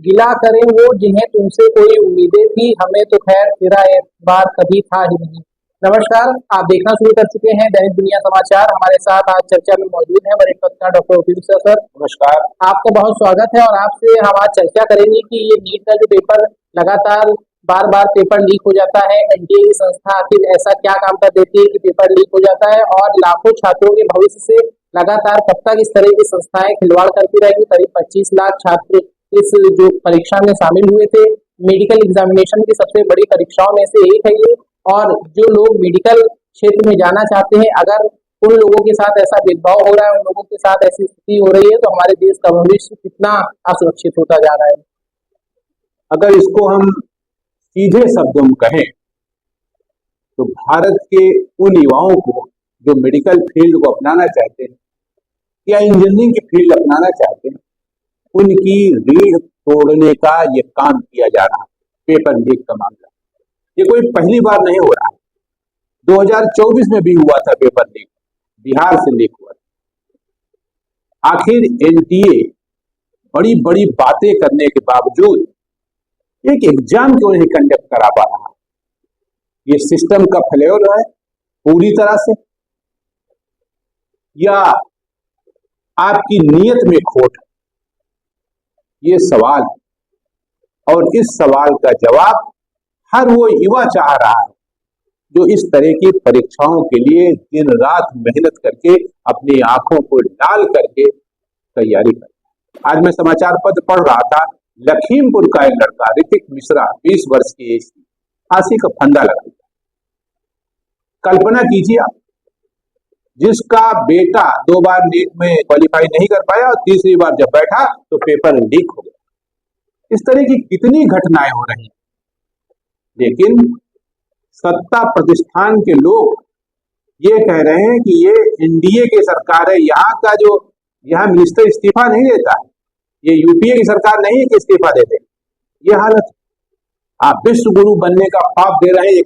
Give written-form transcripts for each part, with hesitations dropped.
गिला करें वो जिन्हें तुमसे कोई उम्मीदें थी, हमें तो खैर तेरा एतबार कभी था ही नहीं। नमस्कार, आप देखना शुरू कर चुके हैं दैनिक दुनिया समाचार। हमारे साथ आज चर्चा में मौजूद हैं वरिष्ठ पत्रकार डॉक्टर ओपी मिश्रा सर। नमस्कार, आपका बहुत स्वागत है। और आपसे हम आज चर्चा करेंगे कि ये नीट का जो पेपर लगातार बार बार पेपर लीक हो जाता है, एनटीए की संस्था आखिर ऐसा क्या काम कर देती है कि पेपर लीक हो जाता है, और लाखों छात्रों के भविष्य से लगातार कब तक इस तरह की संस्थाएं खिलवाड़ करती रहेंगी। करीब 25 लाख छात्र इस जो परीक्षा में शामिल हुए थे, मेडिकल एग्जामिनेशन की सबसे बड़ी परीक्षाओं में से एक है ये। और जो लोग मेडिकल क्षेत्र में जाना चाहते हैं, अगर उन लोगों के साथ ऐसा भेदभाव हो रहा है, उन लोगों के साथ ऐसी स्थिति हो रही है, तो हमारे देश का भविष्य कितना असुरक्षित होता जा रहा है। अगर इसको हम सीधे शब्दों में कहें तो भारत के उन युवाओं को जो मेडिकल फील्ड को अपनाना चाहते हैं या इंजीनियरिंग की फील्ड अपनाना चाहते हैं, उनकी रीढ़ तोड़ने का ये काम किया जा रहा है। पेपर लीक का मामला ये कोई पहली बार नहीं हो रहा है। 2024 में भी हुआ था पेपर लीक, बिहार से लीक हुआ था। आखिर एनटीए बड़ी बड़ी बातें करने के बावजूद एक एग्जाम क्यों नहीं कंडक्ट करा पा रहा? ये सिस्टम का फेल्योर है पूरी तरह से, या आपकी नीयत में खोट है? ये सवाल, और इस सवाल का जवाब हर वो युवा चाह रहा है जो इस तरह की परीक्षाओं के लिए दिन रात मेहनत करके अपनी आंखों को लाल करके तैयारी कर। आज मैं समाचार पत्र पढ़ रहा था, लखीमपुर का एक लड़का ऋतिक मिश्रा 20 वर्ष की एज थी, फांसी का फंदा लगा दिया। कल्पना कीजिए आप, जिसका बेटा 2 बार नीट में क्वालिफाई नहीं कर पाया और तीसरी बार जब बैठा तो पेपर लीक हो गया। इस तरह की कितनी घटनाएं हो रही हैं, लेकिन सत्ता प्रतिष्ठान के लोग ये कह रहे हैं कि ये एनडीए की सरकार है, यहाँ मिनिस्टर इस्तीफा नहीं देता है, ये यूपीए की सरकार नहीं है कि इस्तीफा दे दे। ये हालत, आप विश्व गुरु बनने का ख्वाब दे रहे हैं,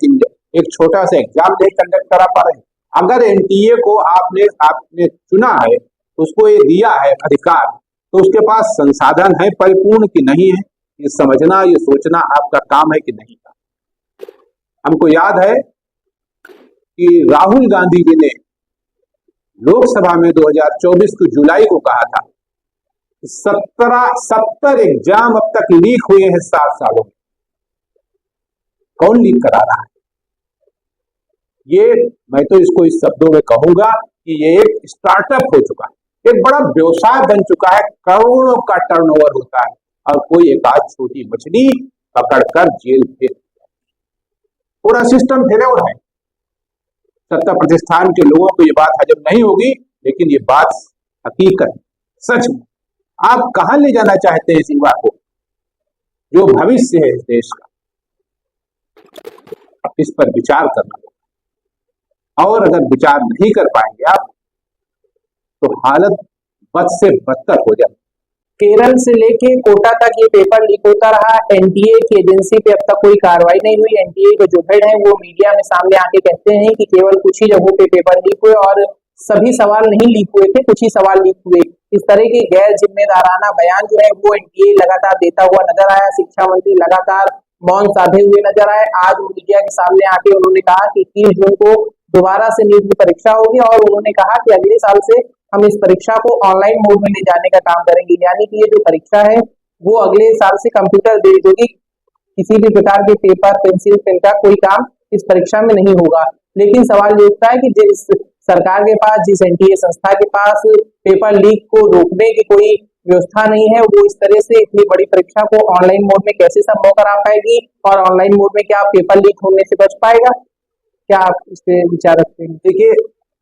एक छोटा सा एग्जाम नहीं कंडक्ट करा पा रहे हैं। अगर एनटीए को आपने चुना है, उसको ये दिया है अधिकार, तो उसके पास संसाधन है परिपूर्ण कि नहीं है, ये समझना, ये सोचना आपका काम है कि नहीं का। हमको याद है कि राहुल गांधी जी ने लोकसभा में 2024 की जुलाई को कहा था 70 एग्जाम अब तक लीक हुए हैं 7 सालों में। कौन लीक करा रहा है? ये मैं तो इसको इस शब्दों में कहूंगा कि ये एक स्टार्टअप हो चुका है, एक बड़ा व्यवसाय बन चुका है। करोड़ों का टर्नओवर होता है और कोई एक आध छोटी मछली पकड़कर जेल भेज, पूरा सिस्टम फेल्योर है। सत्ता प्रतिष्ठान के लोगों को ये बात हजम नहीं होगी, लेकिन ये बात हकीकत सच में। आप कहां ले जाना चाहते हैं इस युवा को जो भविष्य है इस देश का? इस पर विचार करना होगा, और अगर विचार नहीं कर पाएंगे आप तो हालत बद से बदतर हो जाए। केरल से लेके कोटा तक ये पेपर लीक होता रहा। एनटीए की एजेंसी पे अब तक कोई कार्रवाई नहीं हुई। एनटीए के जो हेड हैं वो मीडिया में सामने आके कहते हैं कि केवल कुछ ही जगहों पे पेपर लीक हुए और सभी सवाल नहीं लीक हुए थे, कुछ ही सवाल लीक हुए। इस तरह के गैर जिम्मेदाराना बयान जो है वो एनटीए लगातार देता हुआ नजर आया। शिक्षा मंत्री लगातार मौन साधे हुए नजर आए। आज मीडिया के सामने आके उन्होंने कहा कि 21 जून को दोबारा से नीट की परीक्षा होगी, और उन्होंने कहा कि अगले साल से हम इस परीक्षा को ऑनलाइन मोड में ले जाने का काम करेंगे। यानी कि ये जो परीक्षा है वो अगले साल से कंप्यूटर बेस्ड होगी, किसी भी प्रकार के पेपर पेंसिल पेन का कोई काम इस परीक्षा में नहीं होगा। लेकिन सवाल ये उठता है कि जिस सरकार के पास, जिस एनटीए संस्था के पास पेपर लीक को रोकने की कोई व्यवस्था नहीं है, वो इस तरह से इतनी बड़ी परीक्षा को ऑनलाइन मोड में कैसे संभव करा पाएगी, और ऑनलाइन मोड में क्या पेपर लीक होने से बच पाएगा? क्या आप इस पे विचार रखते हैं? देखिए,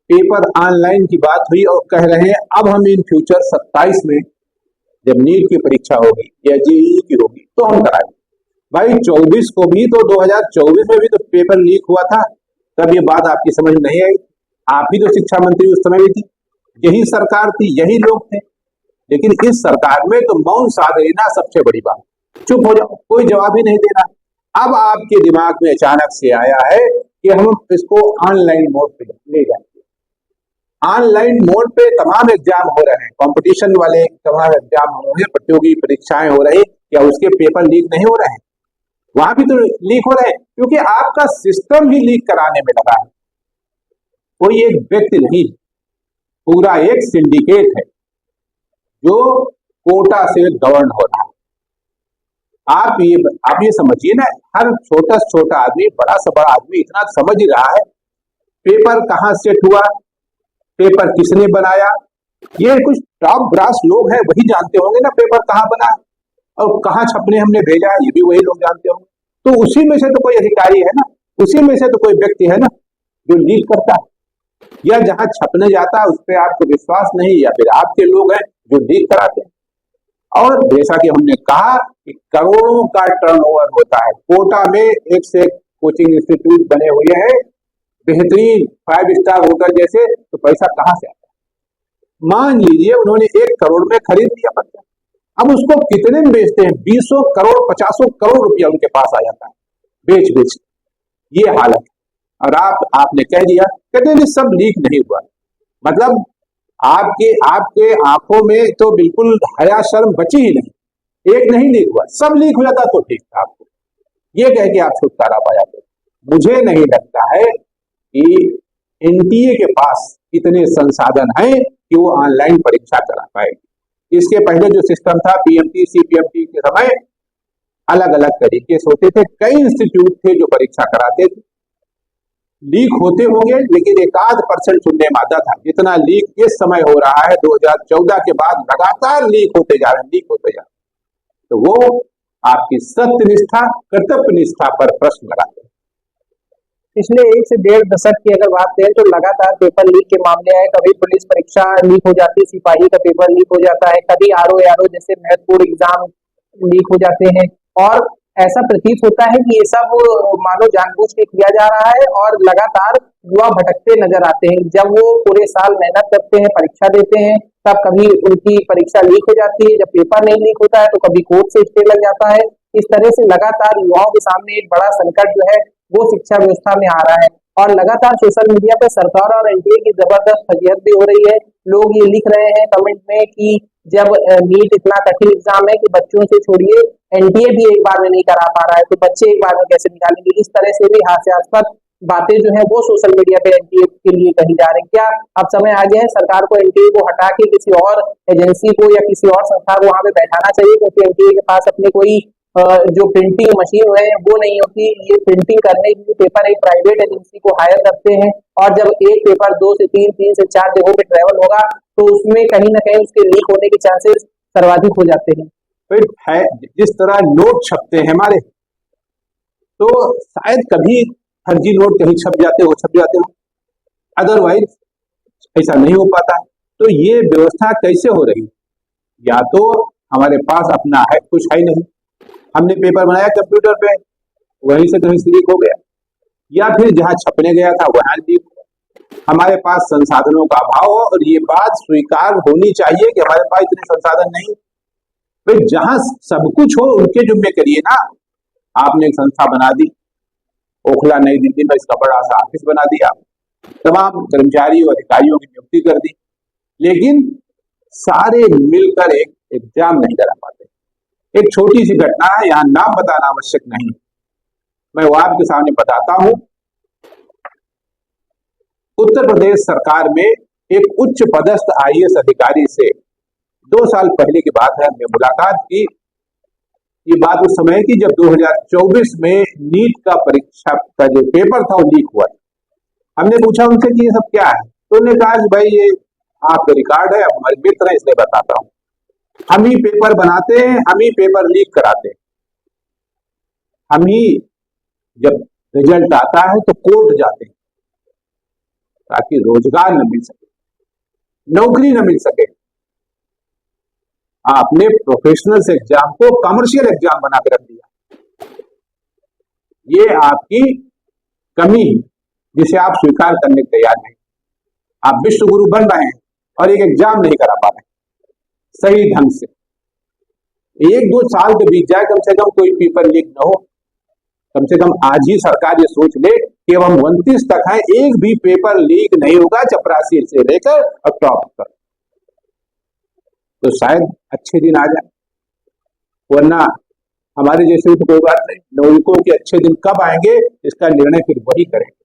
पेपर ऑनलाइन की बात हुई और कह रहे हैं अब हम इन फ्यूचर 27 में जब नीट की परीक्षा होगी या जेईई की होगी तो हम कराएंगे। भाई 24 को भी तो 2024 में भी तो पेपर लीक हुआ था, तब ये बात आपकी समझ नहीं आई। आप ही तो शिक्षा मंत्री उस समय भी थी, यही सरकार थी, यही लोग थे, लेकिन इस सरकार में तो मौन साध लेना सबसे बड़ी बात, चुप हो जाओ, कोई जवाब ही नहीं देना। अब आपके दिमाग में अचानक से आया है कि हम इसको ऑनलाइन मोड पे ले जाएंगे। ऑनलाइन मोड पे तमाम एग्जाम हो रहे हैं, कंपटीशन वाले तमाम एग्जाम हो रहे हैं, प्रतियोगी परीक्षाएं हो रही, क्या उसके पेपर लीक नहीं हो रहे हैं? वहां भी तो लीक हो रहे हैं, क्योंकि आपका सिस्टम ही लीक कराने में लगा है। कोई एक व्यक्ति नहीं, पूरा एक सिंडिकेट है जो कोटा से गवर्न हो रहा है। आप ये समझिए ना, हर छोटा से छोटा आदमी, बड़ा से बड़ा आदमी इतना समझ ही रहा है पेपर कहाँ सेट हुआ, पेपर किसने बनाया। ये कुछ टॉप ब्रास लोग हैं, वही जानते होंगे ना पेपर कहाँ बना और कहाँ छपने हमने भेजा है, ये भी वही लोग जानते होंगे। तो उसी में से तो कोई अधिकारी है ना, उसी में से तो कोई व्यक्ति है ना जो लीक करता है, या जहां छपने जाता है उस पर आपको विश्वास नहीं, या फिर आपके लोग हैं जो लीक कराते हैं। और जैसा कि हमने कहा कि करोड़ों का टर्नओवर होता है कोटा में, एक से एक कोचिंग इंस्टीट्यूट बने हुए हैं, बेहतरीन 5 स्टार होटल जैसे, तो पैसा कहां से आता है? मान लीजिए उन्होंने 1 करोड़ में खरीद लिया पत्ता, अब उसको कितने में बेचते हैं? 20 करोड़ 50 करोड़ रुपया उनके पास आ जाता है बेच बेच। ये हालत, और आपने कह दिया, कहते हैं सब लीक नहीं हुआ। मतलब आपके आंखों में तो बिल्कुल हया शर्म बची ही नहीं, एक नहीं लीक हुआ, सब लीक हो जाता तो ठीक था। आपको ये कह के आप छुटकारा पाया तो मुझे नहीं लगता है कि एनटीए के पास इतने संसाधन हैं कि वो ऑनलाइन परीक्षा करा पाएगी। इसके पहले जो सिस्टम था पीएमटी सीपीएमटी के समय, अलग अलग तरीके से होते थे, कई इंस्टीट्यूट थे जो परीक्षा कराते थे। लीक होते होंगे लेकिन 1% सुनने में आता था, जितना लीक इस समय हो रहा है 2014 के बाद लगातार लीक होते जा रहे हैं। तो वो आपकी सत्य निष्ठा कर्तव्य निष्ठा पर प्रश्न लगाते हैं। पिछले 1 से 1.5 दशक की अगर बात करें तो लगातार पेपर लीक के मामले आए। कभी पुलिस परीक्षा लीक हो जाती, सिपाही का पेपर लीक हो जाता है, कभी आरओ जैसे महत्वपूर्ण एग्जाम लीक हो जाते हैं, और ऐसा प्रतीत होता है कि ये सब मानो जानबूझ के किया जा रहा है, और लगातार युवा भटकते नजर आते हैं। जब वो पूरे साल मेहनत करते हैं, परीक्षा देते हैं, तब कभी उनकी परीक्षा लीक हो जाती है। जब पेपर नहीं लीक होता है तो कभी कोर्ट से स्टे लग जाता है। इस तरह से लगातार युवाओं के सामने एक बड़ा संकट जो है वो शिक्षा व्यवस्था में आ रहा है, और लगातार सोशल मीडिया पर सरकार और एनटीए की जबरदस्त फजीहत भी हो रही है। लोग ये लिख रहे हैं कमेंट में कि जब नीट इतना कठिन एग्जाम है कि बच्चों से छोड़िए एनटीए भी एक बार में नहीं करा पा रहा है, तो बच्चे एक बार में कैसे निकालेंगे। इस तरह से भी हास्यास्पद बातें जो है वो सोशल मीडिया पे एनटीए के लिए कही जा रही है। क्या अब समय आ गया है सरकार को एनटीए को हटा के किसी और एजेंसी को या किसी और संस्था को वहां पे बैठाना चाहिए, क्योंकि एनटीए के पास अपने कोई जो प्रिंटिंग मशीन है वो नहीं होती। ये प्रिंटिंग करने के लिए पेपर एक प्राइवेट एजेंसी को हायर करते हैं, और जब एक पेपर 2 से 3 से 4 जगहों पे ट्रेवल होगा तो उसमें कहीं ना कहीं उसके लीक होने के चांसेस सर्वाधिक हो जाते हैं। फिर है जिस तरह नोट छपते हैं हमारे, तो शायद कभी फर्जी नोट कहीं छप जाते हो, अदरवाइज ऐसा नहीं हो पाता। तो ये व्यवस्था कैसे हो रही? या तो हमारे पास अपना है कुछ है नहीं, हमने पेपर बनाया कंप्यूटर पे, वहीं से कहीं से लीक हो गया, या फिर जहां छपने गया था वहां लीक हो। हमारे पास संसाधनों का अभाव हो, और ये बात स्वीकार होनी चाहिए कि हमारे पास इतने संसाधन नहीं। भाई जहां सब कुछ हो उनके जुम्मे करिए ना। आपने एक संस्था बना दी, ओखला नई दिल्ली में इसका बड़ा सा ऑफिस बना दिया, तमाम कर्मचारियों अधिकारियों की नियुक्ति कर दी, लेकिन सारे मिलकर एक एग्जाम नहीं करा पाते। एक छोटी सी घटना है, यहाँ नाम बताना आवश्यक नहीं, मैं वो आपके सामने बताता हूं। उत्तर प्रदेश सरकार में एक उच्च पदस्थ आईएएस अधिकारी से 2 साल पहले की बात है, हमने मुलाकात की। ये बात उस समय की जब 2024 में नीट का परीक्षा का जो पेपर था वो लीक हुआ। हमने पूछा उनसे कि ये सब क्या है, तो उन्होंने कहा कि भाई ये आपका रिकॉर्ड है, हमारे मित्र है इसलिए बताता हूँ। हम ही पेपर बनाते हैं, हम ही पेपर लीक कराते हैं, हम ही जब रिजल्ट आता है तो कोर्ट जाते हैं ताकि रोजगार न मिल सके, नौकरी न मिल सके। आपने प्रोफेशनल एग्जाम को कमर्शियल एग्जाम बना के रख दिया। ये आपकी कमी है जिसे आप स्वीकार करने के तैयार नहीं। आप विश्व गुरु बन रहे हैं और एक एग्जाम नहीं करा पा रहे सही ढंग से। 1-2 साल के बीत जाए कम से कम, कोई पेपर लीक न हो, कम से कम आज ही सरकार ये सोच ले कि अब हम 29 तक हैं, एक भी पेपर लीक नहीं होगा चपरासी से लेकर और टॉप तक, तो शायद अच्छे दिन आ जाए। वरना हमारे जैसे तो कोई बात नहीं, नागरिकों के अच्छे दिन कब आएंगे इसका निर्णय फिर वही करेंगे।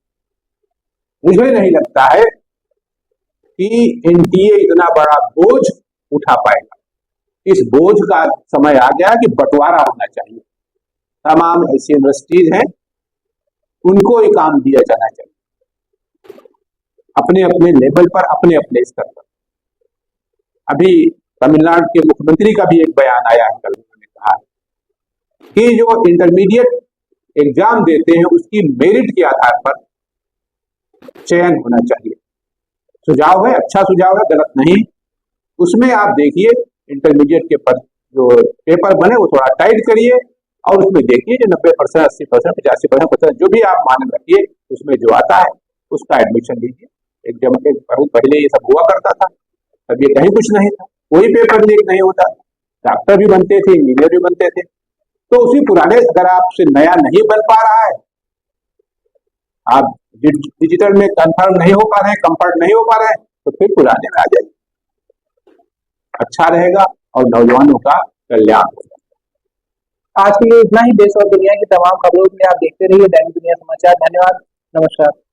मुझे नहीं लगता है कि एनटीए इतना बड़ा बोझ उठा पाएगा। इस बोझ का समय आ गया कि बंटवारा होना चाहिए। तमाम ऐसी यूनिवर्सिटीज हैं, उनको ही काम दिया जाना चाहिए अपने अपने लेवल पर, अपने अपने स्तर पर। अभी तमिलनाडु के मुख्यमंत्री का भी एक बयान आया है, कल उन्होंने कहा कि जो इंटरमीडिएट एग्जाम देते हैं उसकी मेरिट के आधार पर चयन होना चाहिए। सुझाव है, अच्छा सुझाव है, गलत नहीं। उसमें आप देखिए इंटरमीडिएट के पर जो पेपर बने वो थोड़ा टाइट करिए और उसमें देखिए जो 90%, 80%, 85% जो भी आप मान रखिए, उसमें जो आता है उसका एडमिशन लीजिए। एक बहुत पहले ये सब हुआ करता था, तब ये कहीं कुछ नहीं था, कोई पेपर लीक नहीं होता, डॉक्टर भी बनते थे, इंजीनियर भी बनते थे। तो उसी पुराने, अगर आपसे नया नहीं बन पा रहा है, आप डिजिटल में कंफर्म नहीं हो पा रहे हैं, कंफर्ट नहीं हो पा रहे हैं, तो फिर पुराने में आ जाइए, अच्छा रहेगा और नौजवानों का कल्याण होगा। आज के लिए इतना ही। देश और दुनिया की तमाम खबरों के लिए आप देखते रहिए दैनिक दुनिया समाचार। धन्यवाद, नमस्कार।